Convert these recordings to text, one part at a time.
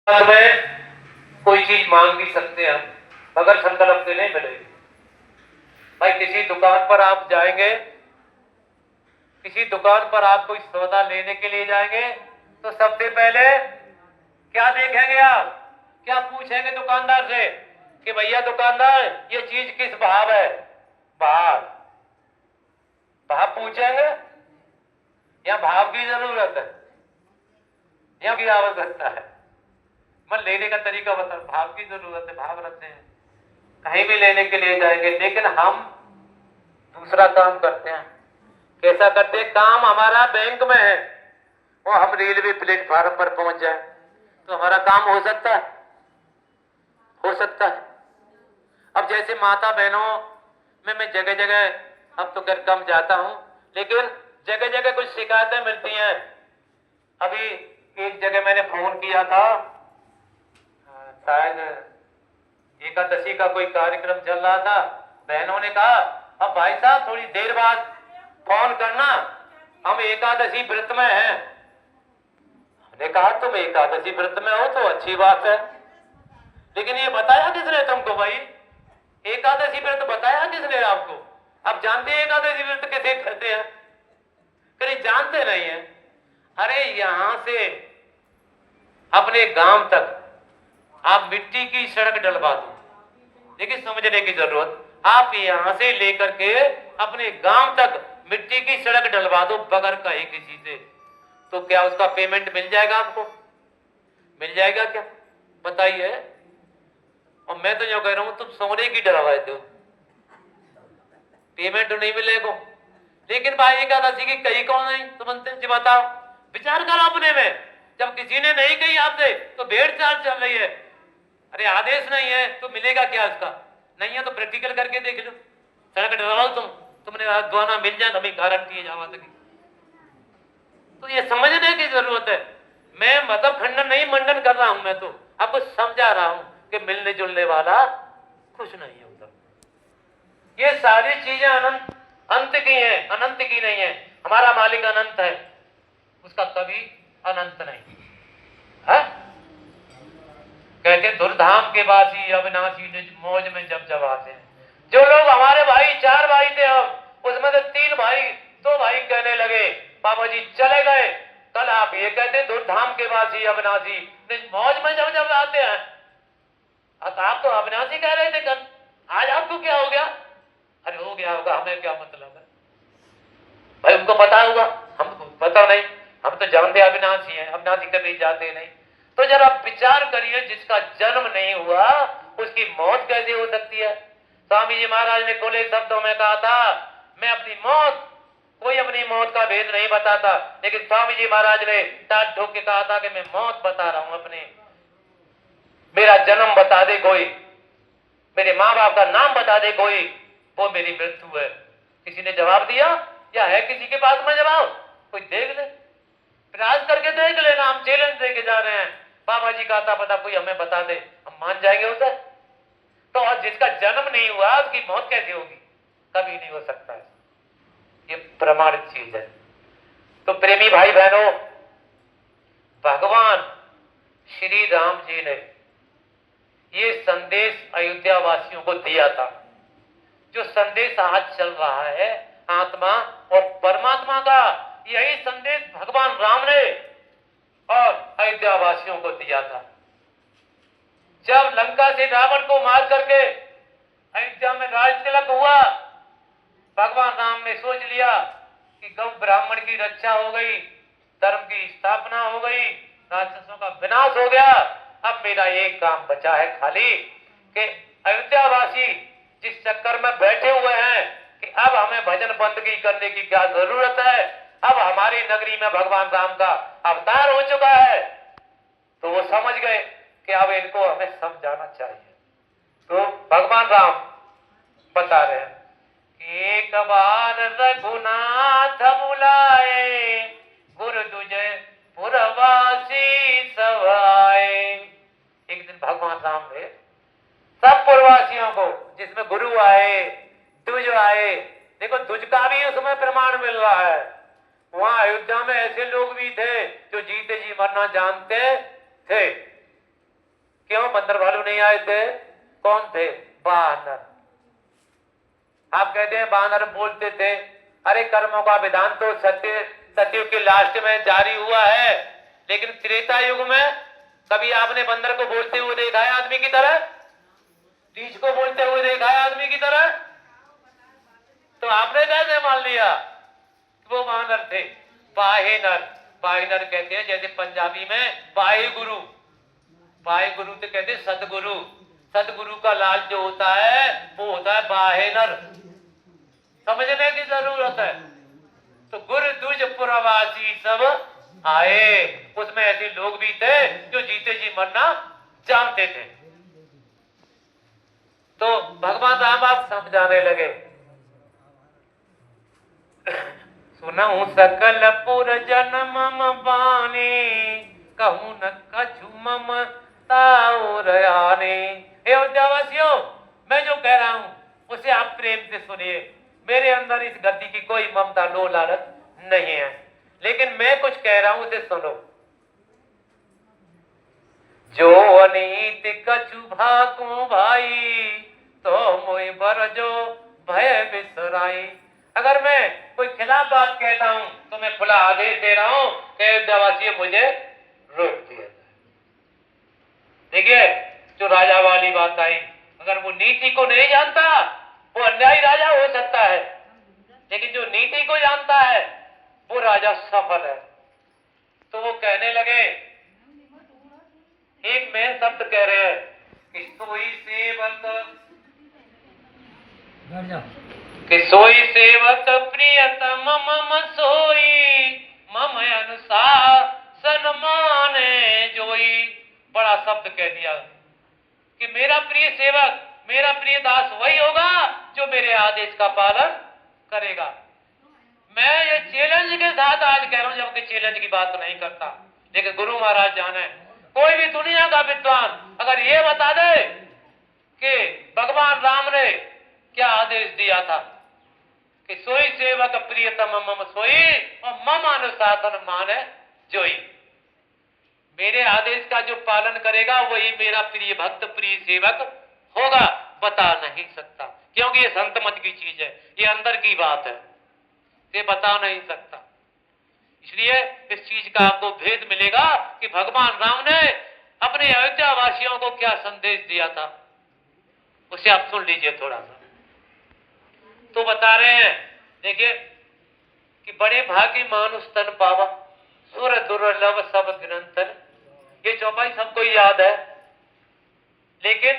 में कोई चीज मांग भी सकते हैं हम, मगर संकल्प से नहीं मिलेगी। भाई किसी दुकान पर आप जाएंगे, किसी दुकान पर आप कोई सौदा लेने के लिए जाएंगे तो सबसे पहले क्या देखेंगे आप? क्या पूछेंगे दुकानदार से कि भैया दुकानदार ये चीज किस भाव है? भाव भाव पूछेंगे या भाव की जरूरत है या की आवश्यकता है? मैं लेने का तरीका बता, भाव की जरूरत है, भाव रखते हैं, कहीं भी लेने के लिए जाएंगे। लेकिन हम दूसरा काम करते हैं। कैसा करते हैं? काम हमारा बैंक में है और हम रेलवे प्लेटफार्म पर पहुंच जाए तो हमारा काम हो सकता है, हो सकता है। अब जैसे माता बहनों में मैं जगह जगह अब तो कर कम जाता हूं, लेकिन जगह जगह कुछ शिकायतें मिलती हैं। अभी एक जगह मैंने फोन किया था, शायद एकादशी का कोई कार्यक्रम चल रहा था। बहनों ने कहा अब भाई साहब थोड़ी देर बाद फोन करना, हम एकादशी व्रत में हैं। हमने कहा तुम एकादशी व्रत में हो तो अच्छी बात है, लेकिन ये बताया किसने तुमको? भाई एकादशी व्रत बताया किसने आपको? आप जानते हैं एकादशी व्रत कैसे करते हैं? कहीं जानते नहीं है। अरे यहां से अपने गांव तक आप मिट्टी की सड़क डलवा दो, लेकिन समझने की जरूरत, आप यहां से लेकर के अपने गांव तक मिट्टी की सड़क डलवा दो बगैर कहे किसी से, तो क्या उसका पेमेंट मिल जाएगा आपको? मिल जाएगा क्या? बताइए। और मैं तो जो कह रहा हूं तुम सोने की डलवाए दो, पेमेंट नहीं मिलेगा। लेकिन भाई एकादशी की कही कौन नहीं तो बनते जी? बताओ, विचार करो अपने में। जब किसी ने नहीं कही आपसे तो भेड़ चाल चल रही है। अरे आदेश नहीं है तो मिलेगा क्या उसका? नहीं है तो प्रैक्टिकल करके देख लो, सड़क डलवाओ तुमने दोना मिल जाए, हमें गारंटी है जावा सके। तो ये समझने की जरूरत है। मैं मतलब खंडन नहीं मंडन कर रहा हूं, मैं तो आपको समझा रहा हूं कि मिलने जुलने वाला कुछ नहीं होता। ये सारी चीजें अनंत अंत की हैं, अनंत की नहीं है। हमारा मालिक अनंत है, उसका कभी अनंत नहीं है। कहते दुर्धाम के वासी अविनाशी निज मौज में जब जब आते हैं। जो लोग हमारे भाई 4 भाई थे, हम उसमें से 3 भाई 2 भाई कहने लगे बाबा जी चले गए। कल आप ये कहते दुर्धाम के वासी अविनाशी निज मौज में जब जब आते हैं। आप तो अविनाशी कह रहे थे कल, आज आपको क्या हो गया? अरे हो गया होगा, हमें क्या मतलब है भाई? उनको पता होगा, हमको पता नहीं। हम तो जानते अविनाशी हैं, अविनाशी कभी जाते नहीं। तो जरा विचार करिए, जिसका जन्म नहीं हुआ उसकी मौत कैसे हो सकती है? स्वामी जी महाराज ने खुले शब्दों में कहा था, मैं अपनी मौत, कोई अपनी मौत का भेद नहीं बताता, लेकिन स्वामी जी महाराज ने टाट ठोक के कहा था कि मैं मौत बता रहा हूं अपने। मेरा जन्म बता दे कोई, मेरे माँ बाप का नाम बता दे कोई, वो मेरी मृत्यु है। किसी ने जवाब दिया या है किसी के पास में जवाब? कोई देख ले, प्रयास करके देख लेना। हम चैलेंज देके जा रहे हैं, बाबा जी का आता पता कोई हमें बता दे, हम मान जाएंगे उसे। तो और जिसका जन्म नहीं हुआ उसकी मौत कैसे होगी? कभी नहीं हो सकता है, ये प्रमाणित चीज है। तो प्रेमी भाई बहनों, भगवान श्री राम जी ने ये संदेश अयोध्या वासियों को दिया था। जो संदेश आज चल रहा है आत्मा और परमात्मा का, यही संदेश भगवान राम ने और अयोध्या वासियों को दिया था। जब लंका से रावण को मार करके अयोध्या में राज तिलक हुआ, भगवान राम ने सोच लिया कि गौ ब्राह्मण की रक्षा हो गई, धर्म की स्थापना हो गई, राक्षसों का विनाश हो गया। अब मेरा एक काम बचा है खाली कि अयोध्या वासी जिस चक्कर में बैठे हुए हैं कि अब हमें भजन बंदगी करने की क्या जरूरत है, अब हमारी नगरी में भगवान राम का अवतार हो चुका है। तो वो समझ गए कि अब इनको हमें समझाना चाहिए। तो भगवान राम बता रहे हैं कि एक बार रघुनाथ बुलाए, गुरु तुझे पुरवासी सवाए। एक दिन भगवान राम ने सब पुरवासियों को, जिसमें गुरु आए, द्विज आए, देखो द्विज का भी उसमें प्रमाण मिल रहा है। वहां अयोध्या में ऐसे लोग भी थे जो जीते जी मरना जानते थे, क्यों बंदर भालू नहीं आए थे? कौन थे? बानर। आप कहते हैं बानर बोलते थे, अरे कर्मों का विधान तो सतयुग के लास्ट में जारी हुआ है, लेकिन त्रेता युग में कभी आपने बंदर को बोलते हुए देखा है आदमी की तरह? रीछ को बोलते हुए देखा है आदमी की तरह? तो आपने कैसे मान लिया कि वो बानर थे? बाहेनर, बाहेनर कहते हैं जैसे पंजाबी में बाहे गुरु, बाहे गुरु तो कहते हैं सदगुरु, सदगुरु का लाल जो होता है वो होता है बाहेनर। समझने की जरूरत है। तो गुरु दुज पुरवासी सब आए, उसमें ऐसे लोग भी थे जो जीते जी मरना जानते थे। तो भगवान राम आप समझाने लगे, सुनहु सकल पुर जन्म बानी, कहूं न कछु मम ताउर आने। हे अयोध्यावासियों, मैं जो कह रहा हूं उसे आप प्रेम से सुनिए। मेरे अंदर इस गद्दी की कोई ममता लो लालच नहीं है, लेकिन मैं कुछ कह रहा हूं उसे सुनो। जो अनीत कछु भाकू भाई, तो मोई बर जो भय बिसराई। अगर मैं कोई खिलाफ बात कहता हूं तो मैं खुला आदेश दे रहा हूं कि अयोध्यावासी मुझे रोक दिया जाए। देखिए, जो राजा वाली बात आई, अगर वो नीति को नहीं जानता वो अन्यायी राजा हो सकता है, लेकिन जो नीति को जानता है वो राजा सफल है। तो वो कहने लगे, एक मेन शब्द कह रहे हैं कि सोई सेवक, कि सोई सेवक प्रियतम मम सोई, मम अनुशासन माने जोई। बड़ा शब्द कह दिया कि मेरा प्रिय सेवक, मेरा प्रिय दास वही होगा जो मेरे आदेश का पालन करेगा। मैं ये चैलेंज के साथ आज कह रहा हूं, जबकि चैलेंज की बात नहीं करता, लेकिन गुरु महाराज जाने, कोई भी दुनिया का विद्वान अगर ये बता दे कि भगवान राम ने क्या आदेश दिया था कि सोई सेवक प्रियतम मम सोई और मम अनुशासन माने जोई, मेरे आदेश का जो पालन करेगा वही मेरा प्रिय भक्त प्रिय सेवक होगा, बता नहीं सकता, क्योंकि ये संत मत की चीज है, ये अंदर की बात है, ये बता नहीं सकता। इसलिए इस चीज का आपको भेद मिलेगा कि भगवान राम ने अपने अयोध्या वासियों को क्या संदेश दिया था, उसे आप सुन लीजिए थोड़ा सा। तो बता रहे हैं, देखिए कि बड़े भाग्य मानुष तन पावा, सुर दुर्लभ सब ग्रंथन। ये चौपाई सबको याद है, लेकिन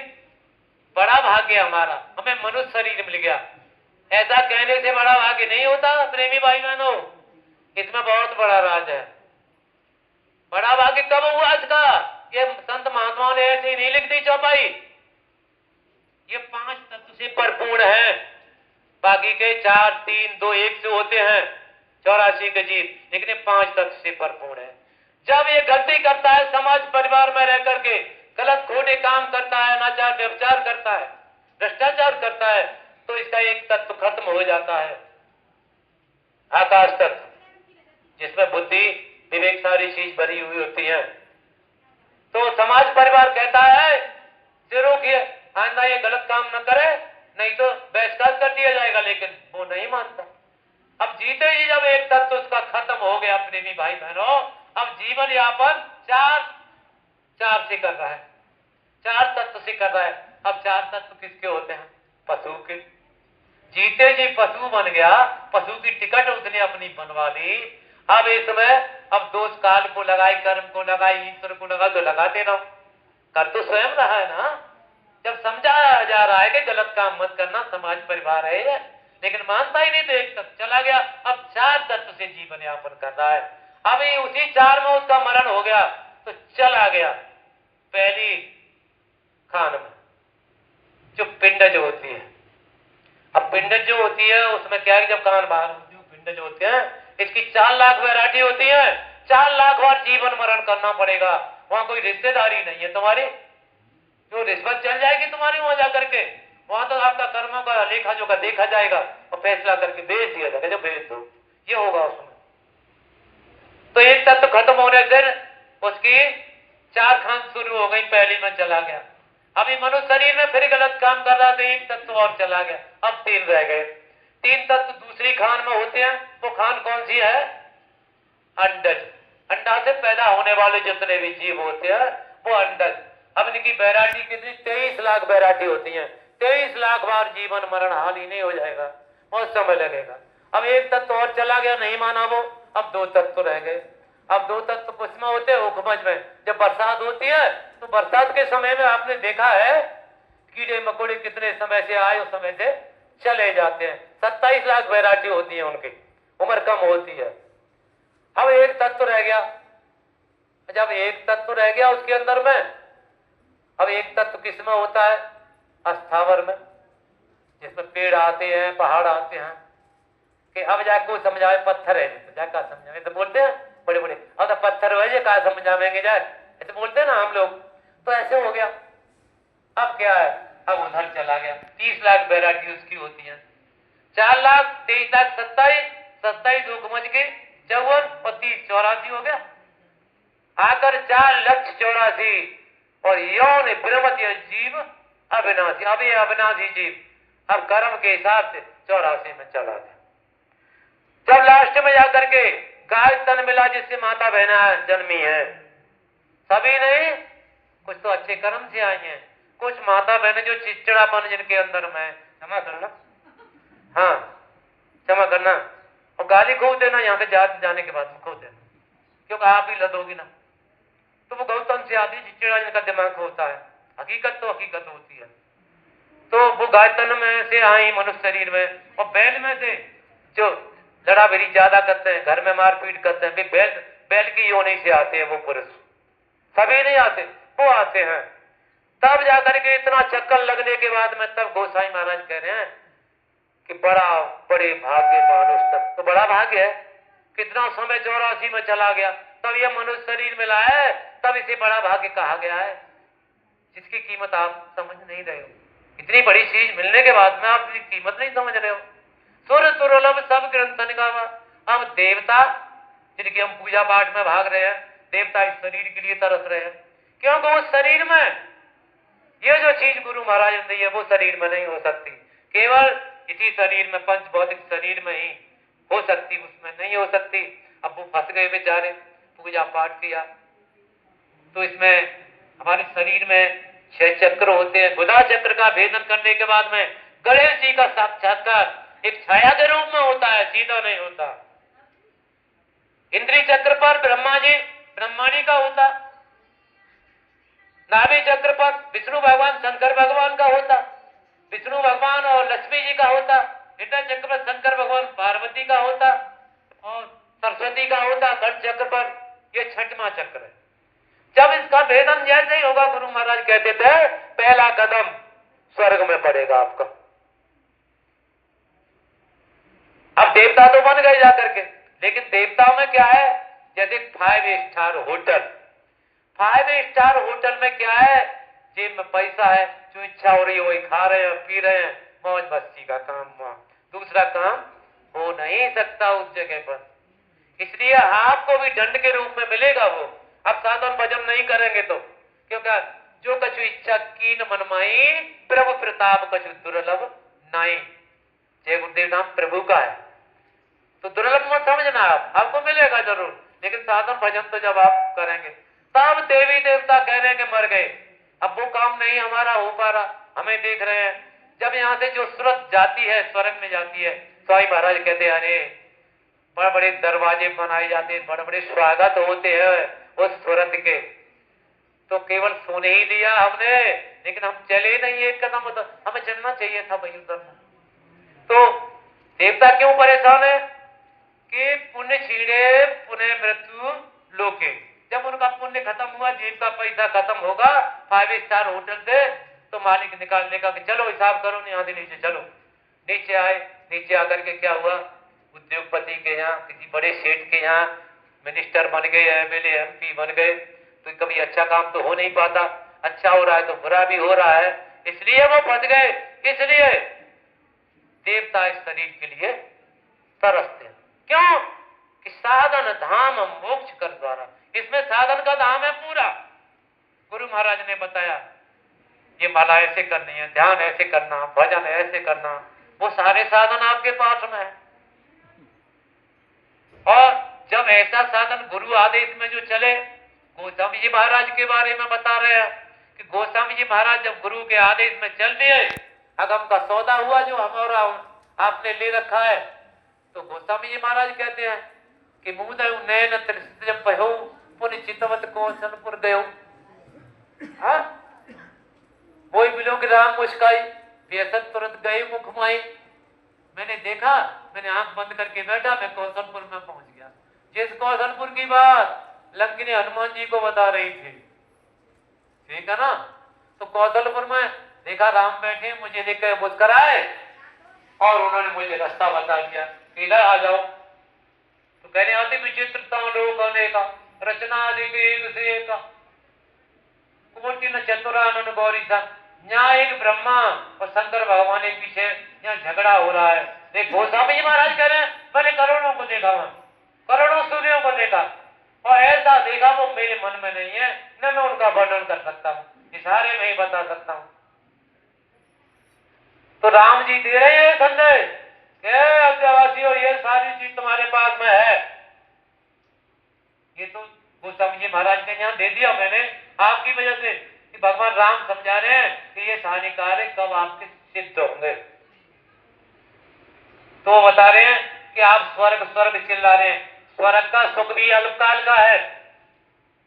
बड़ा भाग्य हमारा, हमें मनुष्य शरीर मिल गया। ऐसा कहने से बड़ा भाग्य नहीं होता प्रेमी भाई बहनों, इसमें बहुत बड़ा राज है। बड़ा भाग्य कब हुआ इसका? ये संत महात्माओं ने ऐसे ही नहीं लिख दी चौपाई, ये 5 तत्व से भरपूर है। बाकी के 4, 3, 2, 1 से होते हैं 84 के जीव, लेकिन ये 5 तत्व से भरपूर है। जब ये गलती करता है, समाज परिवार में रह करके गलत खोटे काम करता है, अनाचार व्यभिचार करता है, भ्रष्टाचार करता है, तो इसका एक तत्व खत्म हो जाता है, आकाश तत्व, जिसमें बुद्धि विवेक सारी चीज भरी हुई होती है। तो समाज परिवार कहता है जे रोकिए, आइंदा ये गलत काम न करे, नहीं तो बहिष्कार कर दिया जाएगा, लेकिन वो नहीं मानता। अब जीते ही जब एक तत्व उसका खत्म हो गया प्रेमी भाई बहनों, अब जीवन यापन चार से कर रहा है, 4 तत्व से कर रहा है। अब 4 तत्व किसके होते हैं? पशु के। जीते जी पशु बन गया, पशु की टिकट उसने अपनी बनवा ली। अब इसमें अब दोष काल को लगाई, कर्म को लगाई, ईश्वर को लगा, तो लगाते ना, कर तो स्वयं रहा है ना। जब समझाया जा रहा है कि गलत काम मत करना, समाज परिवार है, लेकिन मानता ही नहीं, तो एक तत्व चला गया। अब 4 तत्व से जीवन यापन कर रहा है। अभी उसी 4 में उसका मरण हो गया, तो चला गया पहली खान में, जो पिंड जो होती है। अब पिंड जो होती है उसमें क्या है, जब कान बाहर होती है, पिंड जो होते हैं, इसकी 4 लाख वैरायटी होती है, 4 लाख बार जीवन मरण करना पड़ेगा। वहां कोई रिश्तेदारी नहीं है तुम्हारी, जो रिश्वत चल जाएगी तुम्हारी वहां जाकर के, वहां तो आपका कर्मों का लेखा जोखा देखा जाएगा और फैसला करके भेज दिया जाएगा, जो भेज दो, ये होगा उसमें। तो एक तत्व खत्म होने से उसकी 4 खान शुरू हो गई, पहली में चला गया। अभी मनुष्य शरीर में फिर गलत काम कर रहा था, 1 तत्व और चला गया, अब 3 रह गए। 3 तत्व दूसरी खान में होते हैं। वो खान कौन सी है? अंडज। अंडा से पैदा होने वाले जितने भी जीव होते हैं वो अंडज। अब इनकी वैरायटी कितनी? 23 लाख वैरायटी होती है। 23 लाख बार जीवन मरण हाल ही नहीं हो जाएगा, बहुत समय लगेगा। अब 1 तत्व और चला गया, नहीं माना वो, अब 2 तत्व रह गए। अब 2 तत्व किसमें होते हैं? उपमज में। जब बरसात होती है तो बरसात के समय में आपने देखा है कीड़े मकोड़े कितने समय से आए, उस समय से चले जाते हैं। 27 लाख वैरायटी होती है उनकी, उम्र कम होती है। अब 1 तत्व रह गया। जब 1 तत्व रह गया उसके अंदर में, अब 1 तत्व किसमें होता है? अस्थावर में, जिसमें पेड़ आते हैं, पहाड़ आते हैं। कि अब जाको समझावे पत्थर है, तो जाका समझावे, तो बोलते हैं बड़े बड़े, अब तो पत्थर है जे कहा समझावेंगे जाए, ऐसे बोलते हैं ना हम लोग। तो ऐसे हो गया। अब क्या है? अब उधर चला गया। 30 लाख वैरायटी उसकी होती है। 4 लाख 23 लाख 27, 27 दो समझ के 54 और 30 84 हो गया। आकर 4,84,000 और यौन ब्रह्मत्य जीव अविनाशी। अब ये अविनाशी जीव अब कर्म के हिसाब से 84 में चला गया। जब लास्ट में जाकर के गाय तन मिला जिससे माता बहना जन्मी है, सभी नहीं, कुछ तो अच्छे कर्म से आई हैं, कुछ माता बहने जो चिड़चिड़ापन जिनके अंदर में, क्षमा करना, हाँ क्षमा करना, और गाली खूब देना, यहाँ से जाने के बाद खूब देना, क्योंकि आप ही लदोगी ना। तो वो गौतम से आदि चिड़चिड़ा जिनका दिमाग होता है, हकीकत तो हकीकत होती है। तो वो गाय तन में से आई मनुष्य शरीर में, और बैल में से जो लड़ा बेरी ज्यादा करते हैं, घर में मारपीट करते हैं, बैल की योनि से आते हैं वो पुरुष। सभी नहीं आते, वो आते हैं। तब जाकर के इतना चक्कर लगने के बाद में तब गोसाई महाराज कह रहे हैं कि बड़े भाग्य मानुष, तब तो बड़ा भाग्य है, कितना समय 84 में चला गया, तब ये मनुष्य शरीर मिला है, तब इसे बड़ा भाग्य कहा गया है, जिसकी कीमत आप समझ नहीं रहे हो। इतनी बड़ी चीज मिलने के बाद में आप इसकी कीमत नहीं समझ रहे हो। सुर दुर्लभ सब ग्रंथन का। अब देवता जिनकी हम पूजा पाठ में भाग रहे हैं, देवता इस शरीर के लिए तरस रहे हैं, क्योंकि उस शरीर में ये जो चीज गुरु महाराज ने दी है वो शरीर में नहीं हो सकती, केवल इसी शरीर में, पंच भौतिक शरीर में ही हो सकती, उसमें नहीं हो सकती। अब वो फंस गए बेचारे, पूजा पाठ किया तो इसमें हमारे शरीर में 6 चक्र होते हैं। गुदा चक्र का भेदन करने के बाद में गणेश जी का साक्षात्कार एक छाया के रूप में होता है, सीधा नहीं होता। इंद्रिय चक्र पर ब्रह्माणी का होता, नाभि चक्र पर विष्णु भगवान शंकर भगवान का होता, विष्णु भगवान और लक्ष्मी जी का होता। हृदय चक्र पर शंकर भगवान पार्वती का होता और सरस्वती का होता। कंठ चक्र पर ये 6वां चक्र है। जब इसका भेदन जैसे ही होगा, गुरु महाराज कहते थे पहला कदम स्वर्ग में पड़ेगा आपका। अब देवता तो बन गए जाकर के, लेकिन देवताओं में क्या है? जैसे 5 स्टार होटल, 5 स्टार होटल में क्या है? जेब में पैसा है, जो इच्छा हो रही है वही खा रहे हैं, पी रहे हैं, मौज मस्ती का काम, वहां दूसरा काम हो नहीं सकता उस जगह पर। इसलिए आपको भी दंड के रूप में मिलेगा वो, अब साधन भजन नहीं करेंगे तो, क्योंकि जो कछु इच्छा कीन मनमाई, प्रभु प्रताप कछु दुर्लभ नहीं। जय गुरुदेव नाम प्रभु का है, तो दुर्लभ मत समझना, आपको मिलेगा जरूर, लेकिन साधन भजन तो जब आप करेंगे। तब देवी देवता कह रहे हैं कि मर गए, अब वो काम नहीं हमारा हो पा रहा, हमें देख रहे हैं। जब यहाँ से जो सूरत जाती है, स्वर्ग में जाती है, स्वामी महाराज कहते हैं अरे बड़े बड़े दरवाजे बनाए जाते हैं, बड़े बड़े स्वागत होते हैं उस सूरत के, तो केवल सुन ही लिया हमने, लेकिन हम चले नहीं एक कदम, हमें चलना चाहिए था भाई उधर। तो देवता क्यों परेशान है कि पुण्य छीणे पुण्य मृत्यु लोके, जब उनका पुण्य खत्म हुआ, जेब का पैसा खत्म होगा 5 स्टार होटल से, तो मालिक निकालने का कि चलो हिसाब करो, नहीं आधे नीचे चलो। नीचे आए, नीचे आकर के क्या हुआ, उद्योगपति के यहाँ, किसी बड़े सेठ के यहाँ मिनिस्टर बन गए, एमएलए एमपी बन गए, तो कभी अच्छा काम तो हो नहीं पाता, अच्छा हो रहा है तो बुरा भी हो रहा है, इसलिए वो फंस गए। इसलिए देवता इस शरीर के लिए तरसते हैं, क्यों कि साधन धाम मोक्ष कर द्वारा, इसमें साधन का धाम है पूरा, गुरु महाराज ने बताया ये माला ऐसे करनी है, ध्यान ऐसे करना, भजन ऐसे करना, वो सारे साधन आपके पास में है। और जब ऐसा साधन गुरु आदेश में जो चले, गोस्वामी जी महाराज के बारे में बता रहे हैं कि गोस्वामी जी महाराज जब गुरु के आदेश में चल दिए, अगम का सौदा हुआ जो हमारा आपने ले रखा है, तो गोस्वामी जी महाराज कहते हैं कि मुदय नैन त्रिशत पहो पुण्य चितवत कौशलपुर गयो। हाँ, वही बिलो की राम मुस्काई, बेसत तुरंत गए मुख माई। मैंने देखा, मैंने आंख बंद करके बैठा, मैं कौशलपुर में पहुंच गया। जिस कौशलपुर की बात लंकिनी हनुमान जी को बता रही थी, ठीक है ना। तो कौशलपुर में देखा राम बैठे, मुझे देख कर मुस्कुराए और उन्होंने मुझे रास्ता बता दिया कि इधर आ जाओ। तो कहने अति विचित्रता लोक अनेका, रचना अधिक एक से एक, कोटि न चतुरानन गौरी सा। यहाँ एक ब्रह्मा और शंकर भगवान के पीछे यहाँ झगड़ा हो रहा है। देख गोस्वामी जी महाराज कह रहे हैं मैंने करोड़ों को देखा, वहां करोड़ों सूर्यों को देखा, और ऐसा देखा वो मेरे मन में नहीं है, न मैं उनका वर्णन कर सकता हूँ, इशारे में ही बता सकता हूँ। तो राम जी दे रहे हैं संदेश, अयोध्यावासियों ये सारी चीज तुम्हारे पास में है। ये तो गोस्वामी जी महाराज ने यहाँ दे दिया मैंने आपकी वजह से, कि भगवान राम समझा रहे हैं कि ये सारे कार्य कब आपके सिद्ध होंगे। तो बता रहे हैं कि आप स्वर्ग स्वर्ग चिल्ला रहे हैं, स्वर्ग का सुख भी अल्पकाल का है,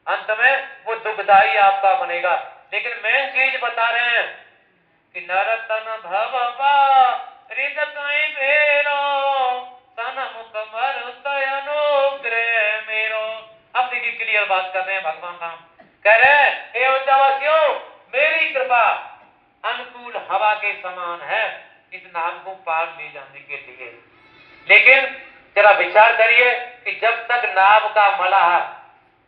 अंत में वो दुखदाई आपका बनेगा। लेकिन मेन चीज बता रहे हैं कि नरतन भवबा हृदय मेरो तन मुख मरुतय अनुग्रह मेरो। अब देखिए क्लियर बात कर रहे हैं भगवान राम, कह रहे हैं हे अयोध्यावासियों मेरी कृपा अनुकूल हवा के समान है इस नाव को पार ले जाने के लिए। लेकिन जरा विचार करिए कि जब तक नाव का मलाह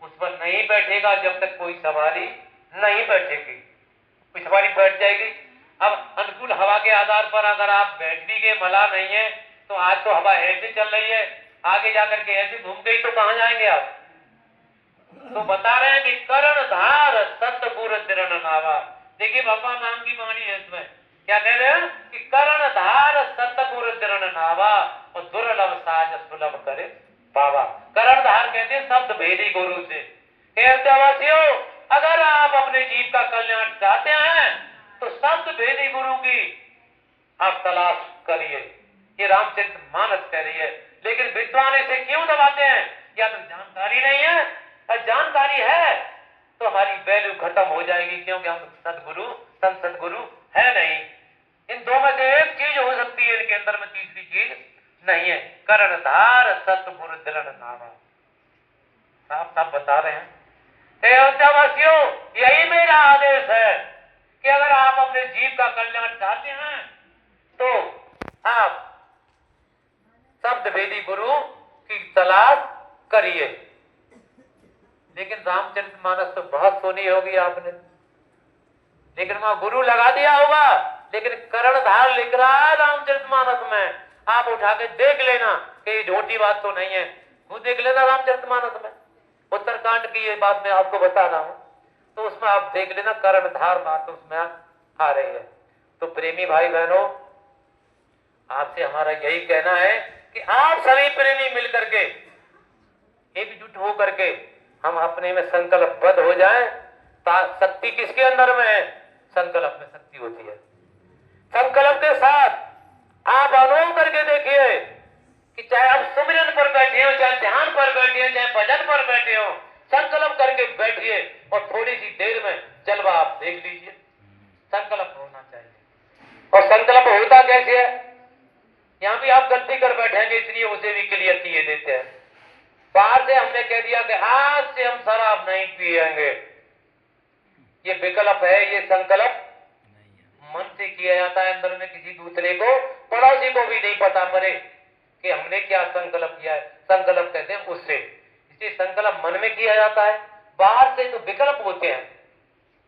उस पर नहीं बैठेगा, जब तक कोई सवारी नहीं बैठेगी, कोई सवारी बैठ जाएगी। अब अनुकूल हवा के आधार पर अगर आप बैठ भी गए, मलाह नहीं है, तो आज तो हवा ऐसे चल रही है, आगे जाकर के ऐसे घूम गई तो कहां जाएंगे आप। तो बता रहे हैं कि करण धार सतगुर दृढ़ नावा। देखिए भगवान राम की वाणी है, इसमें क्या कह रहे हैं कि करण धार सतगुर दृढ़ नावा और दुर्लभ साज सुलभ करे बाबा। करण धार कहते हैं शब्द भेदी गुरु से। अयोध्यावासियों अगर आप अपने जीव का कल्याण चाहते हैं तो शब्द भेदी गुरु की आप तलाश करिए। ये रामचरित मानस कह रही है। लेकिन विद्वान इसे क्यों दबाते हैं, या तो जानकारी नहीं है, और जानकारी है तो हमारी वैल्यू खत्म हो जाएगी, क्योंकि हम सदगुरु संत सदगुरु है नहीं। इन दो में से एक चीज हो सकती है, इनके अंदर में तीसरी चीज नहीं है। कर्णधार सतगुरु दृढ़ नावा, साफ साफ बता रहे हैं। अयोध्यावासियों यही मेरा आदेश है कि अगर आप अपने जीव का कल्याण चाहते हैं तो आप शब्द भेदी गुरु की तलाश करिए। लेकिन रामचरितमानस तो बहुत सुनी होगी आपने, लेकिन वहां गुरु लगा दिया होगा, लेकिन कर्णधार लिख रहा है रामचरितमानस में। आप उठा के देख लेना कि ये झूठी बात तो नहीं है, खुद देख लेना रामचरितमानस में। उत्तरकांड की ये बात मैं आपको बता रहा हूं, तो उसमें आप देख लेना कर्णधार बात उसमें आ रही है। तो प्रेमी भाई बहनों आपसे हमारा यही कहना है कि आप सभी प्रेमी मिलकर के एकजुट हो करके हम अपने में संकल्पबद्ध हो जाएं। शक्ति किसके अंदर में है, संकल्प में शक्ति होती है। संकल्प के साथ आप अनुभव करके देखिए कि चाहे आप सुमिरन पर बैठे हो, चाहे ध्यान पर बैठे हो, चाहे भजन पर बैठे हो, संकल्प करके बैठिए और थोड़ी सी देर में जलवा आप देख लीजिए। संकल्प होना चाहिए। और संकल्प होता कैसे है, यहां भी आप गलती कर बैठेंगे, इसलिए उसे भी क्लियर किए देते हैं। बाहर से हमने कह दिया कि आज से हम शराब नहीं पिएंगे, ये विकल्प है, ये संकल्प मन से किया जाता है। अंदर में किसी दूसरे को, पड़ोसी को भी नहीं पता पड़े कि हमने क्या संकल्प किया है। संकल्प कहते हैं उससे, इसलिए संकल्प मन में किया जाता है। बाहर से तो विकल्प होते हैं,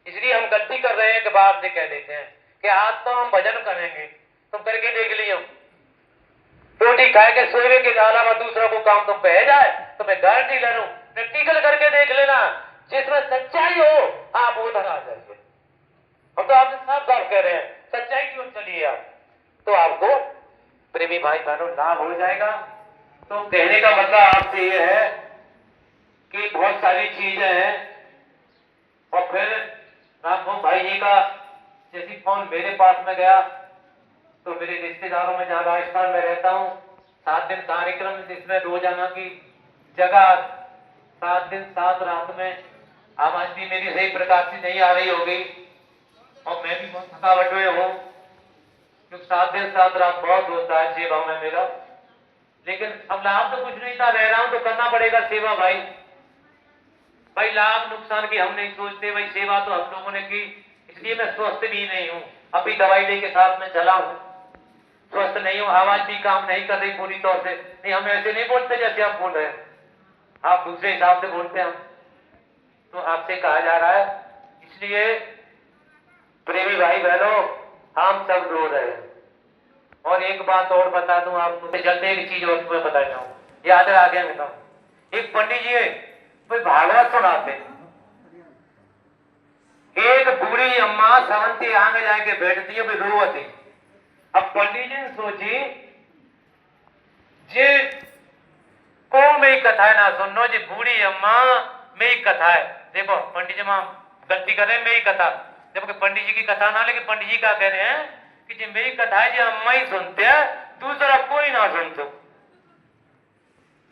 इसलिए हम गलती कर रहे हैं कि बाहर से कह देते हैं कि आज तो हम भजन करेंगे, तुम करके देख लियो। रोटी खाए के सोए के अलावा दूसरा को काम तुम पे जाए तो मैं गारंटी ले लूं, प्रैक्टिकल करके देख लेना जिसमें सच्चाई हो आप उधर आ जाइए। हम तो आपसे साफ साफ कह रहे हैं, सच्चाई क्यों चलिए आप, तो आपको प्रेमी भाई बहनों लाभ हो जाएगा। तो कहने का मतलब आपसे यह है कि बहुत सारी चीजें हैं। और फिर रामभोग भाई जी का जैसी फोन मेरे पास में गया तो मेरे रिश्तेदारों में, जहां राजस्थान में रहता हूँ, 7 दिन कार्यक्रम जिसमें रोजाना की जगह 7 दिन 7 रात में आवाज भी मेरी सही प्रकार से नहीं आ रही होगी और मैं भी बहुत थकावट में हूँ, क्योंकि 7 दिन 7 रात बहुत होता है सेवा में मेरा। लेकिन अब लाभ तो कुछ नहीं था, रह रहा हूं तो करना पड़ेगा सेवा भाई। भाई लाभ नुकसान की हम नहीं सोचते भाई, सेवा तो हम लोगों ने की, इसलिए मैं स्वस्थ भी नहीं हूं। अभी दवाई दे के साथ में चला हूं, स्वस्थ नहीं हूं, आवाज भी काम नहीं कर रही पूरी तौर से। नहीं, हम ऐसे नहीं बोलते जैसे आप बोल रहे हैं, आप दूसरे हिसाब से बोलते हैं। तो आपसे कहा जा रहा है, इसलिए प्रेमी भाई बहनों हम सब रो रहे हैं। और एक बात और बता दूं आपको, जल्दी एक चीज और तुम्हें बता जाऊं, याद है आगे में बताऊं। एक पंडित जी कोई भागवत सुनाते, एक बूढ़ी अम्मा सवंती आगे जाके बैठती है, रोवती। अब पंडित जी ने सोची जे को मेरी कथा ना सुनो, जी बूढ़ी अम्मा मेरी कथा है। देखो पंडित जी मां गलती कर रहे हैं, मेरी कथा, जबकि पंडित जी की कथा ना, लेकिन पंडित जी क्या कह रहे हैं कि जी मेरी कथा है, जी अम्मा ही सुनते हैं, दूसरा कोई ना सुनते।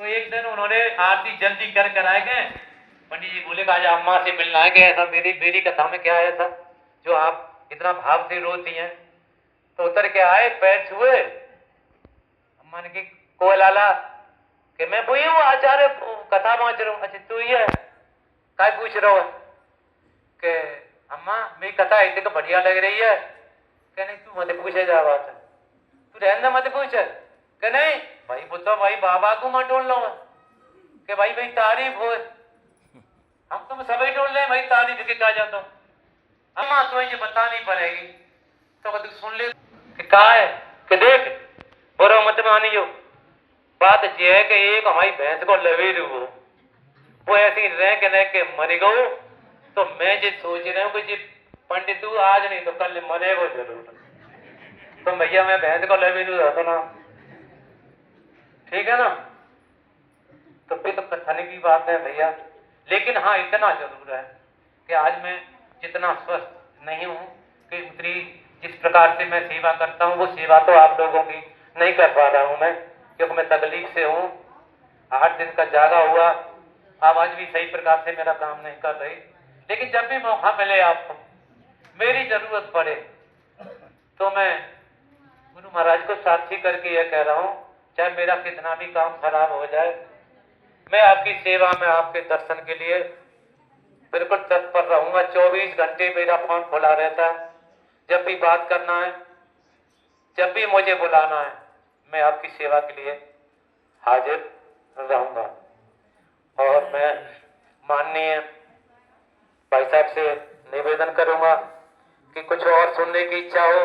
तो एक दिन उन्होंने आरती जल्दी कर आए गए, पंडित जी बोले आज अम्मा से मिलना है, ऐसा मेरी कथा में क्या है ऐसा जो आप इतना भाव से रोती हैं। तो उतर के आए, पैर छुए, अम्मा ने की को लाला कि मैं वही हूँ आचार्य, कथा पहुंच रहा हूँ। अच्छा तू ही है, क्या पूछ रहा है कि अम्मा मेरी कथा इतनी तो बढ़िया लग रही है। कह नहीं तू मत पूछे जा बात, तू रहना मत पूछ। कह नहीं भाई पुत्र भाई बाबा को मत डोल लो कि भाई भाई तारीफ हो, हम तुम सभी डोल रहे भाई तारीफ के कहा जाता हूँ। अम्मा तो ये बतानी पड़ेगी। तो तू सुन ले कि कहा है कि देख बुरा मत मानियो, बात यह है कि एक हमारी भैंस को लवे रू वो ऐसी रह के मर गो, तो मैं जो सोच रहा हूँ कि जी पंडित तू आज नहीं तो कल मरेगो जरूर, तो भैया मैं भैंस को लवे रू रहता ना, ठीक है ना। तो फिर तो कथन की बात है भैया। लेकिन हाँ इतना जरूर है कि आज मैं जितना स्वस्थ नहीं हूँ कि उतनी जिस प्रकार से मैं सेवा करता हूँ वो सेवा तो आप लोगों की नहीं कर पा रहा हूँ मैं, क्योंकि मैं तकलीफ से हूँ। 8 दिन का जागा हुआ, आवाज भी सही प्रकार से मेरा काम नहीं कर रही। लेकिन जब भी मौका मिले आपको, मेरी जरूरत पड़े, तो मैं गुरु महाराज को साक्षी करके यह कह रहा हूँ, चाहे मेरा कितना भी काम खराब हो जाए, मैं आपकी सेवा में आपके दर्शन के लिए बिल्कुल तत्पर रहूंगा। 24 घंटे मेरा फोन खुला रहता है, जब भी बात करना है, जब भी मुझे बुलाना है, मैं आपकी सेवा के लिए हाजिर रहूंगा। और मैं माननीय भाई साहब से निवेदन करूंगा कि कुछ और सुनने की इच्छा हो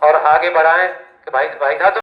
और आगे बढ़ाएं कि भाई साहब